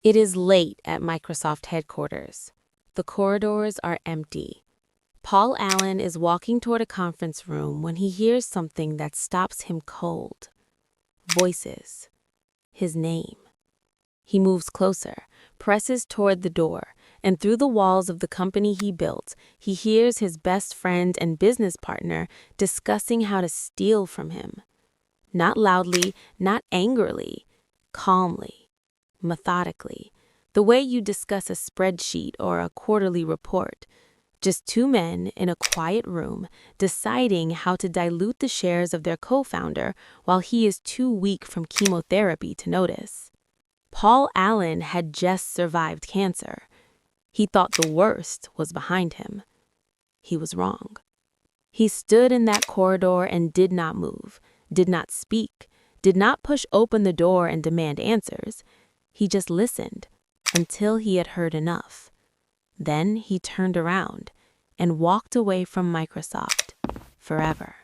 It is late at Microsoft headquarters. The corridors are empty. Paul Allen is walking toward a conference room when he hears something that stops him cold. Voices. His name. He moves closer, presses toward the door, and through the walls of the company he built, he hears his best friend and business partner discussing how to steal from him. Not loudly, not angrily, calmly, methodically, the way you discuss a spreadsheet or a quarterly report. Just two men in a quiet room deciding how to dilute the shares of their co-founder while he is too weak from chemotherapy to notice. Paul Allen had just survived cancer. He thought the worst was behind him. He was wrong. He stood in that corridor and did not move, did not speak, did not push open the door and demand answers. He just listened until he had heard enough. Then he turned around and walked away from Microsoft forever.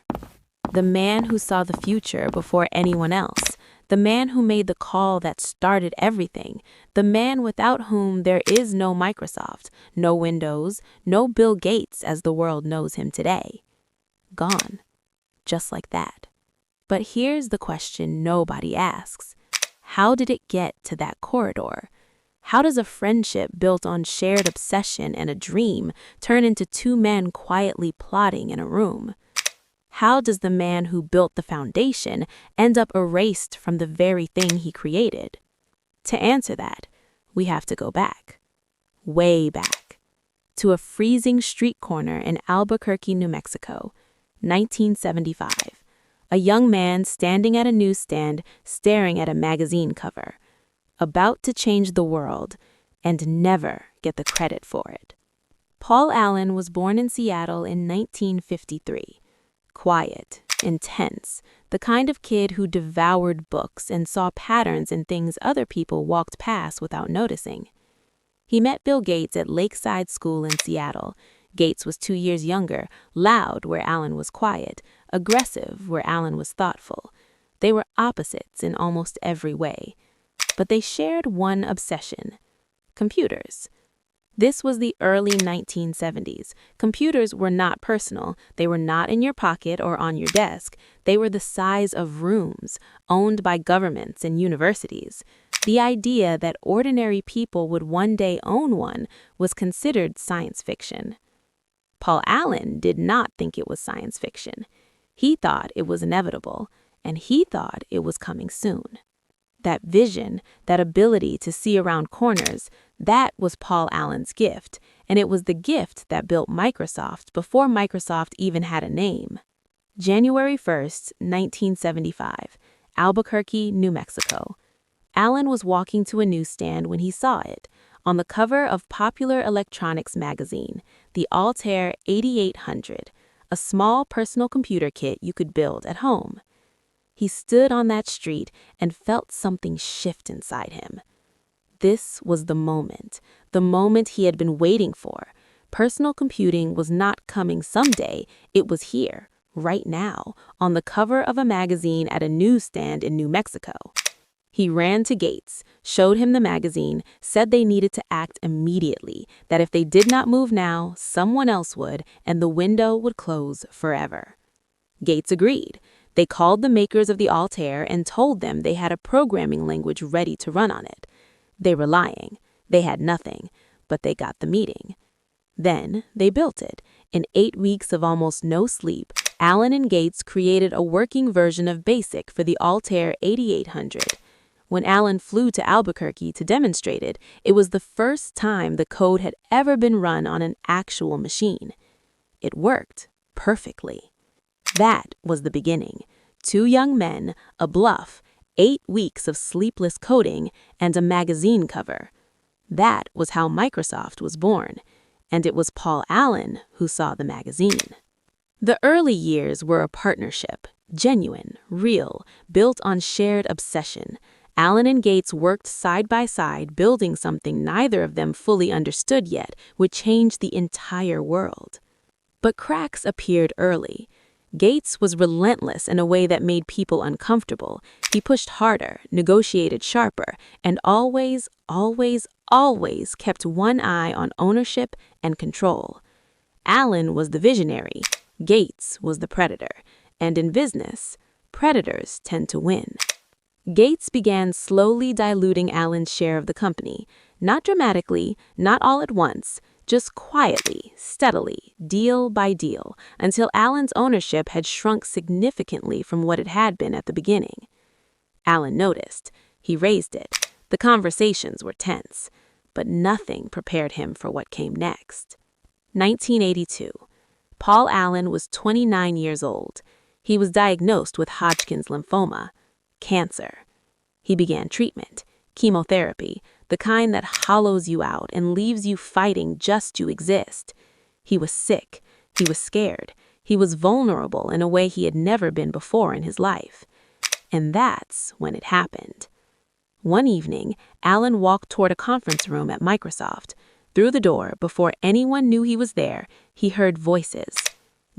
The man who saw the future before anyone else, the man who made the call that started everything, the man without whom there is no Microsoft, no Windows, no Bill Gates as the world knows him today. Gone, just like that. But here's the question nobody asks. How did it get to that corridor? How does a friendship built on shared obsession and a dream turn into two men quietly plotting in a room? How does the man who built the foundation end up erased from the very thing he created? To answer that, we have to go back, way back, to a freezing street corner in Albuquerque, New Mexico, 1975. A young man standing at a newsstand staring at a magazine cover, about to change the world and never get the credit for it. Paul Allen was born in Seattle in 1953. Quiet, intense, the kind of kid who devoured books and saw patterns in things other people walked past without noticing. He met Bill Gates at Lakeside School in Seattle. Gates was 2 years younger, loud where Allen was quiet, aggressive where Allen was thoughtful. They were opposites in almost every way. But they shared one obsession: computers. This was the early 1970s. Computers were not personal. They were not in your pocket or on your desk. They were the size of rooms, owned by governments and universities. The idea that ordinary people would one day own one was considered science fiction. Paul Allen did not think it was science fiction. He thought it was inevitable, and he thought it was coming soon. That vision, that ability to see around corners, that was Paul Allen's gift, and it was the gift that built Microsoft before Microsoft even had a name. January 1st, 1975, Albuquerque, New Mexico. Allen was walking to a newsstand when he saw it, on the cover of popular electronics magazine, the Altair 8800, a small personal computer kit you could build at home. He stood on that street and felt something shift inside him. This was the moment he had been waiting for. Personal computing was not coming someday, it was here, right now, on the cover of a magazine at a newsstand in New Mexico. He ran to Gates, showed him the magazine, said they needed to act immediately, that if they did not move now, someone else would, and the window would close forever. Gates agreed. They called the makers of the Altair and told them they had a programming language ready to run on it. They were lying. They had nothing, but they got the meeting. Then they built it. In 8 weeks of almost no sleep, Allen and Gates created a working version of BASIC for the Altair 8800. When Allen flew to Albuquerque to demonstrate it, it was the first time the code had ever been run on an actual machine. It worked perfectly. That was the beginning. 2 young men, a bluff, 8 weeks of sleepless coding, and a magazine cover. That was how Microsoft was born, and it was Paul Allen who saw the magazine. The early years were a partnership, genuine, real, built on shared obsession. Allen and Gates worked side by side, building something neither of them fully understood yet would change the entire world. But cracks appeared early. Gates was relentless in a way that made people uncomfortable. He pushed harder, negotiated sharper, and always kept one eye on ownership and control. Allen was the visionary, Gates was the predator, and in business, predators tend to win. Gates began slowly diluting Allen's share of the company, not dramatically, not all at once, just quietly, steadily, deal by deal, until Allen's ownership had shrunk significantly from what it had been at the beginning. Allen noticed. He raised it. The conversations were tense, but nothing prepared him for what came next. 1982. Paul Allen was 29 years old. He was diagnosed with Hodgkin's lymphoma, cancer. He began treatment, chemotherapy, the kind that hollows you out and leaves you fighting just to exist. He was sick. He was scared. He was vulnerable in a way he had never been before in his life. And that's when it happened. One evening, Allen walked toward a conference room at Microsoft. Through the door, before anyone knew he was there, he heard voices.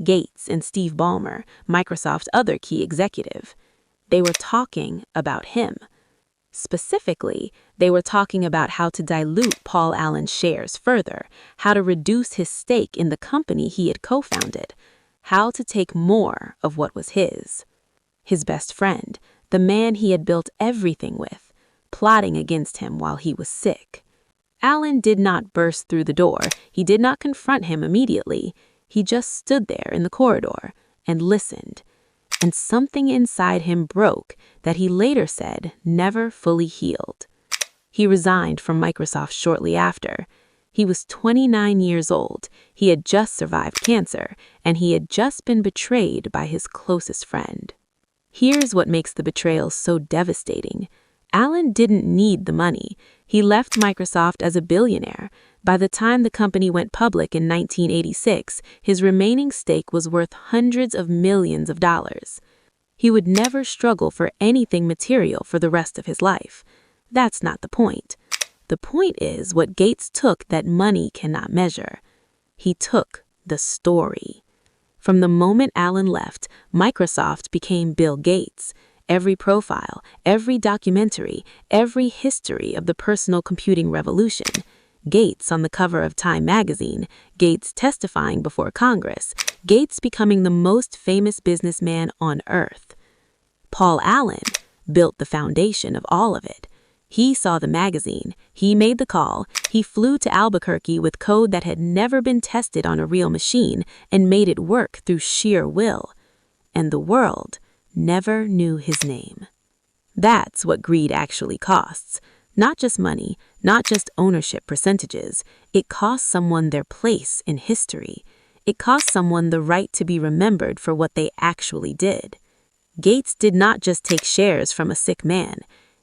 Gates and Steve Ballmer, Microsoft's other key executive. They were talking about him. Specifically, they were talking about how to dilute Paul Allen's shares further, how to reduce his stake in the company he had co-founded, how to take more of what was his. His best friend, the man he had built everything with, plotting against him while he was sick. Allen did not burst through the door. He did not confront him immediately. He just stood there in the corridor and listened. And something inside him broke that he later said never fully healed. He resigned from Microsoft shortly after. He was 29 years old. He had just survived cancer, and he had just been betrayed by his closest friend. Here's what makes the betrayal so devastating. Allen didn't need the money. He left Microsoft as a billionaire. By the time the company went public in 1986, his remaining stake was worth hundreds of millions of dollars. He would never struggle for anything material for the rest of his life. That's not the point. The point is what Gates took that money cannot measure. He took the story. From the moment Allen left, Microsoft became Bill Gates. Every profile, every documentary, every history of the personal computing revolution. Gates on the cover of Time magazine, Gates testifying before Congress, Gates becoming the most famous businessman on Earth. Paul Allen built the foundation of all of it. He saw the magazine, he made the call, he flew to Albuquerque with code that had never been tested on a real machine and made it work through sheer will. And the world never knew his name. That's what greed actually costs. Not just money, not just ownership percentages. It costs someone their place in history. It costs someone the right to be remembered for what they actually did. Gates did not just take shares from a sick man.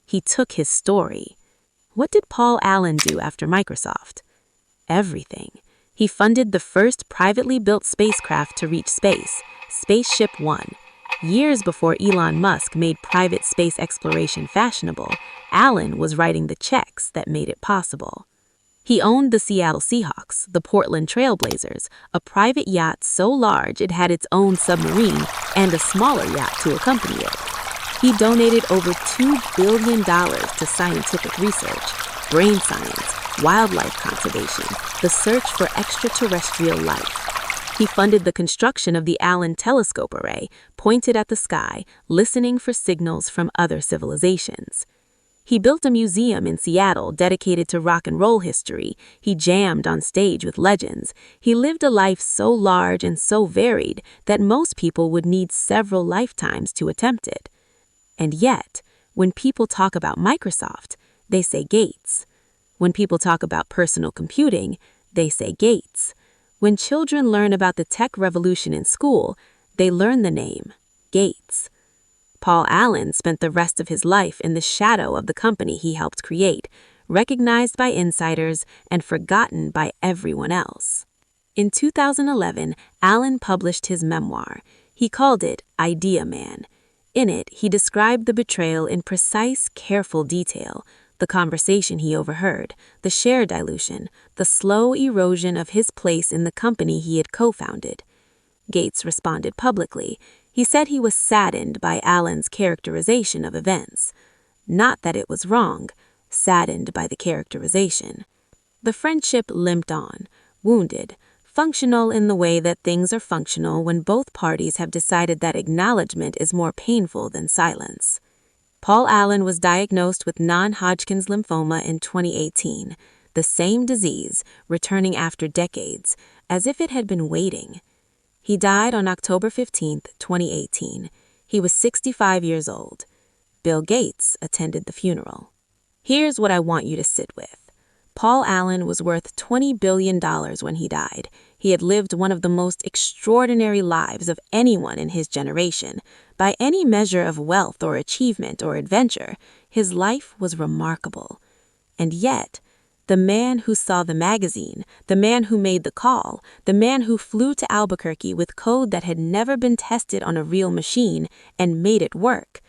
He took his story. What did Paul Allen do after Microsoft? Everything. He funded the first privately built spacecraft to reach space, Spaceship One. Years before Elon Musk made private space exploration fashionable, Allen was writing the checks that made it possible. He owned the Seattle Seahawks, the Portland Trail Blazers, a private yacht so large it had its own submarine, and a smaller yacht to accompany it. He donated over $2 billion to scientific research, brain science, wildlife conservation, the search for extraterrestrial life. He funded the construction of the Allen Telescope Array, pointed at the sky, listening for signals from other civilizations. He built a museum in Seattle dedicated to rock and roll history. He jammed on stage with legends. He lived a life so large and so varied that most people would need several lifetimes to attempt it. And yet, when people talk about Microsoft, they say Gates. When people talk about personal computing, they say Gates. When children learn about the tech revolution in school, they learn the name Gates. Paul Allen spent the rest of his life in the shadow of the company he helped create, recognized by insiders and forgotten by everyone else. In 2011, Allen published his memoir. He called it Idea Man. In it, he described the betrayal in precise, careful detail, the conversation he overheard, the share dilution, the slow erosion of his place in the company he had co-founded. Gates responded publicly. He said he was saddened by Allen's characterization of events. Not that it was wrong, saddened by the characterization. The friendship limped on, wounded, functional in the way that things are functional when both parties have decided that acknowledgement is more painful than silence. Paul Allen was diagnosed with non-Hodgkin's lymphoma in 2018, the same disease returning after decades, as if it had been waiting. He died on October 15, 2018. He was 65 years old. Bill Gates attended the funeral. Here's what I want you to sit with. Paul Allen was worth $20 billion when he died. He had lived one of the most extraordinary lives of anyone in his generation. By any measure of wealth or achievement or adventure, his life was remarkable. And yet, the man who saw the magazine, the man who made the call, the man who flew to Albuquerque with code that had never been tested on a real machine and made it work,